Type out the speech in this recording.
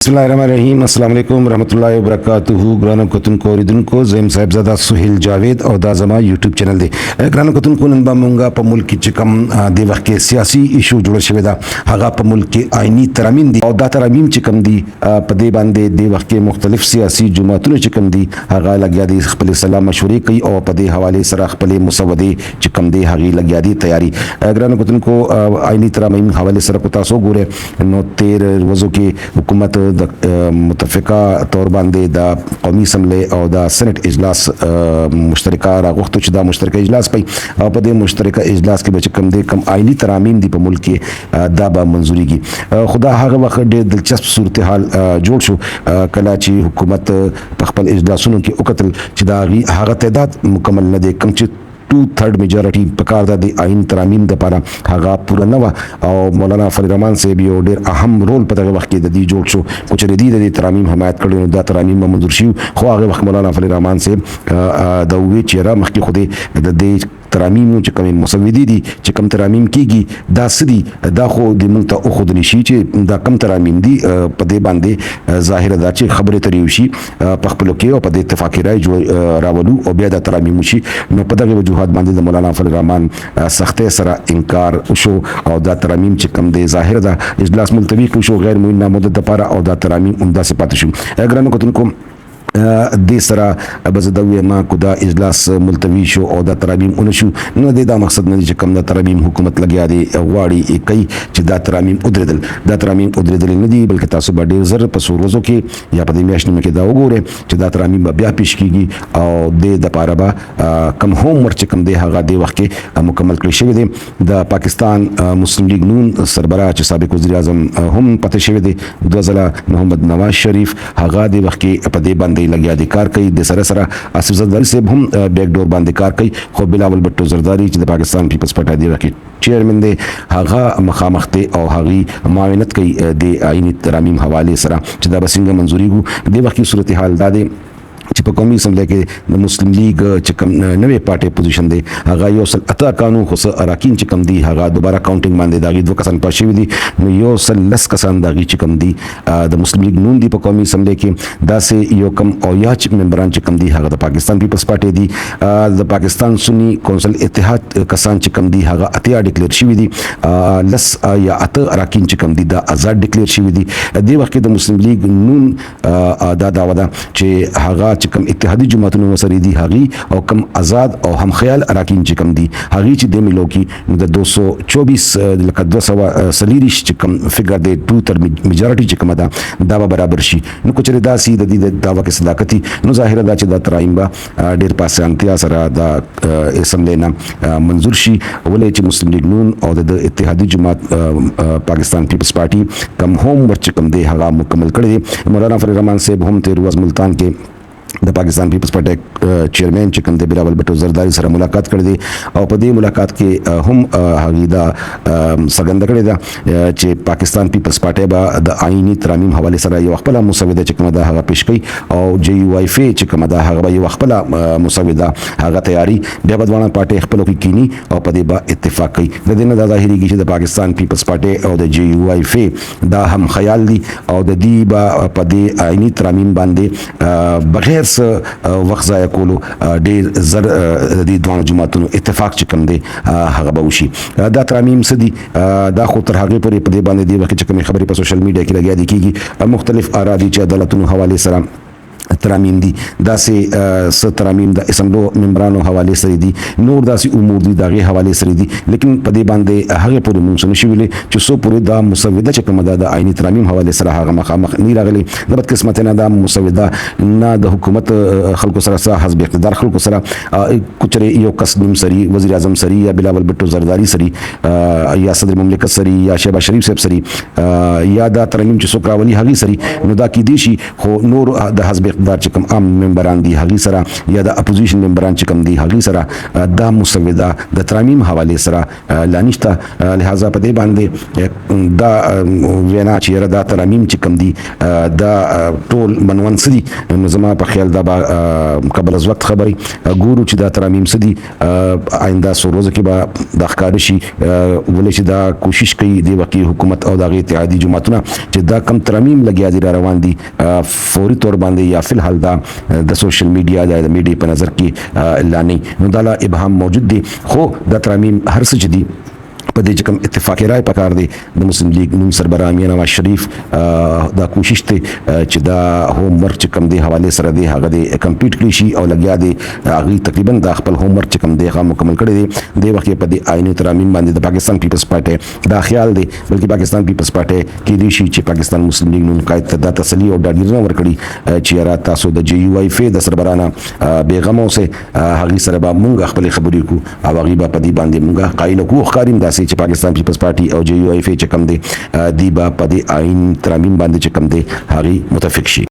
बिस्मिल्लाहिर्रहमानिर्रहीम अस्सलाम वालेकुम रहमतुल्लाहि व बरकातुहू ग्रानो कतुनको रिदुनको ज़ैम साहिबजादा सुहेल जावेद और दा ज़मा यूट्यूब चैनल दे ग्रानो कतुनको नन बा मुंगा प मुल्क की चिकम दे वक्त के सियासी इशू जुड़ शवे दा हगा प मुल्क के आईनी तरामीम दी और दा तरामीम चिकम दी पदे बांदे दे वक्त के मुख्तलिफ सियासी जुमातुन चिकम दी हगा लग्या दी खपले सलाह मशवरे कई और पदे हवाले सरा खपले मुसवदे चिकम दे हगी लग्या दी तैयारी ग्रानो कतुनको आईनी तरामीम हवाले सरा को तासो गोरे नो 13 रोज़ों के हुकूमत मुतफिका तौर बांदे दा कौमी असम्बली और दा सेनेट इजलास मुश्तरका रागुख्त दा मुश्तरका इजलास पई पदे मुश्तरका इजलास के बचे कम दे कम आईनी तरामीम दी प मुल्क के दाबा मंजूरी की खुदा हग वक्त ढेर दिलचस्प सूरत हाल जोड़ शो कलाची हुकूमत पखपल इजलासों के उकतल चिदागी हग तदाद मुकम्मल न दे कम 2/3 मेजॉरिटी पकारदा दे आइन तरामीम द पारा हगा पूरा नवा और मौलाना फरीद रहमान से भी और डेर अहम रोल पता के वक्त के दी जोड़ शो कुछ दी दे तरामीम हमायत कर दा तरामीम मंजूर शिव खो आगे वक्त मौलाना फरीद रहमान से दवे चेहरा मखकी खुदे दे तरामीम चकम मुसविदी दी चकम तरामीम कीगी दा सदी दा खो दी मुंता खुद निशी चे दा कम तरामीम दी पदे बांदे जाहिर दा चे खबर तरीवशी पखपलो के और पदे इत्तेफाकी राय जो रावलू और बेदा तरामीम शी नो पदा के वजूहात बांदे दा मौलाना फरीद रहमान सख्ते सरा इनकार उशो और दा तरामीम चकम दे जाहिर दा इजलास मुलतवी कुशो गैर मुइन्ना मुद्दत पारा और दा तरामीम उमदा से पातशु अगरानो को तुमको दे सरा बजदवे मा कुदा इजलास मुलतवी शो और दा तरामीम उनशु न दे दा मकसद न जे कम दा तरामीम हुकूमत लग्या दे वाड़ी कई च दा तरामीम उद्रेदल नदी बल्कि तासु बड़े जर पसो रोजो के या पदे मैशन में के दा ओगोरे च दा तरामीम ब्या पेश कीगी और दे द पारबा कम होमवर्क च कम दे हगा दे वक्त के मुकम्मल कर शवे दे दा पाकिस्तान मुस्लिम लीग नून सरबराह च साबिक वज़ीर आज़म हम पते शवे दे दजला मोहम्मद नवाज शरीफ हगा दे वक्त के पदे बंद लग्या अधिकार कई दे सरा सरा आसिफ जरदारी से हम बैकडोर बांधिकार कई खो बिलावल भट्टो जरदारी च पाकिस्तान पीपल्स पार्टी दे रखी चेयरमैन दे हगा मखामखते और हगी माविनत कई दे आईनी तरामीम हवाले सरा चदा बसिंगा मंजूरी गु दे वक्त की सूरत हाल दादे चिप कौमी असम्बली के मुस्लिम लीग चिकम नवे पार्टी पोजीशन दे हगा योसल अता कानून खुस अराकीन चिकम दी हगा दोबारा काउंटिंग मानदे दागी दो कसान पाशेवी दी योसल लस कसान दागी चिकम दी द मुस्लिम लीग नून दी प कौमी असम्बली के दा से यो कम औयाच मेंबरान चिकम दी हगा द पाकिस्तान पीपल्स पार्टी दी द पाकिस्तान सुन्नी कौंसिल इत्तेहाद कसान चिकम दी हगा अतिया डिक्लेयर शिवी दी लस या अत अराकीन चिकम दी दा आजाद डिक्लेयर शिवी दी दे वक्त द मुस्लिम लीग नून दा दावदा चे हगा चिकम इत्तेहादी जुमातुन वसरीदी हागी और कम आज़ाद और हम ख्याल अराकीन चिकम दी हागी ची दे मिलो की 224 लका 200 सलीरिश चिकम फिगर दे 2/3 मेजॉरिटी चिकम दा दावा बराबर शी नु कुछ रेदा सी दी दावा के सदाकती नु जाहिर दा च दा तराइंबा डेर पास अंतिया सरा दा असम्बली ना मंजूर शी वले ची मुस्लिम लीग नून और द इत्तेहादी जुमात पाकिस्तान पीपल्स पार्टी कम होम वर्क चिकम दे हगा मुकम्मल कर दे मौलाना फरीद रहमान से हम तेरुआज मुल्तान के द पाकिस्तान पीपल्स पार्टी चेयरमैन चिकम दे बिलावल भट्टो जरदारी सरा मुलाकात कर दे और पदे मुलाकात के हम हगीदा सगंद करे दा चे पाकिस्तान पीपल्स पार्टी बा द आईनी तरामीम हवाले सरा यो अखपला मुसविदा चिकम दा हगा पेश कई और JUIF चिकम दा हगा यो अखपला मुसविदा हगा तैयारी बेबदवाना पार्टी अखपलो की कीनी और पदे बा इत्तेफाक कई द दिन दा जाहिरी की द पाकिस्तान पीपल्स पार्टी और द JUIF दा हम ख्याल दी और द दी बा पदे आईनी तरामीम बांदे बगैर वक्त ज़ाया कोलो डेर जर दी दोनों जुमातुन इत्तेफाक चिकम दे हगा बउशी दा तरामीम सदी दा खो तरहागे पर पदे बांधे दी वक्त चिकम खबरें पर सोशल मीडिया की लगिया दिखेगी मुख्तलिफ आरादी च अदालतुन हवाले सरा तरामीम दी दा से स तरामीम दा असम्बलो मेंबरानो हवाले सरी दी नूर दा सी उमूर दी दागे हवाले सरी दी लेकिन पदे बांधे हगे पूरे मुंसुन शिविले चुसो पूरे दा मुसविदा चकम दा आईनी तरामीम हवाले सरा हगा मखाम नी लागले दबत किस्मत ना दा मुसविदा ना द हुकूमत खल्को सरा सा हस्ब इख्तिदार खल्को सरा कुछ रे यो कसनिम सरी वज़ीर आज़म सरी या बिलावल भट्टो जरदारी सरी या सदर मुमलिकत सरी या शहबाज शरीफ साहब सरी या दा तरामीम चुसो क्रावली हगी सरी नुदा की देशी हो नूर द हस्ब سیاستمدار چې کوم عام ممبران دي هغوی سره یا د اپوزیشن ممبران چې کوم دي هغوی سره دا مسوده د ترامیم حوالې سره لا نشته. لهذا په دې باندې دا وینا چې یاره دا ترامیم چې کوم دي دا ټول منون څه دي، نو زما په خیال دا به قبل از وخت خبرې ګورو چې دا ترامیم څه دي. آینده څو ورځو کې به دا ښکاره شي. ولې چې دا کوشش کوي د وقتی حکومت او د هغې اتحادي جماعتونه چې دا کم ترامیم لګیا دي را روان دي فوري طور باندې یا فی الحال دا د سوشل میډیا د میډیا په نظر کې لا نه، نو دا لا ابهام موجود دي. خو دا ترامیم هر څه چې دي په دې چې کوم اتفاقي رائے پکار دی د مسلم لیگ نوم سربراه میاں نواز شریف دا کوشش ته چې دا هوم ورک چې کوم دی حواله سره دی هغه دی کمپلیټ کړی شي او لګیا دی هغه تقریبا د خپل هوم ورک چې کوم دی هغه مکمل کړی دی. د وخت په دې آئینی ترامیم باندې د پاکستان پیپلز پارټي دا خیال دی بلکې پاکستان پیپلز پارټي کې دی شي چې پاکستان مسلم لیگ نوم قائد ته د تسلی او ډاډګیرنه ورکړي چې را تاسو د جی یو آی فی د سربرانه بیغمو سه هغه سره به مونږ خپل خبرې کو او هغه به په دې باندې مونږ قایل کو ښکاریم داسې چې پاکستان پیپلز پارټي او جی یو آی فی چې کوم دی دی با په دې آئین ترامیم باندې چې کوم دی هغه متفق شي.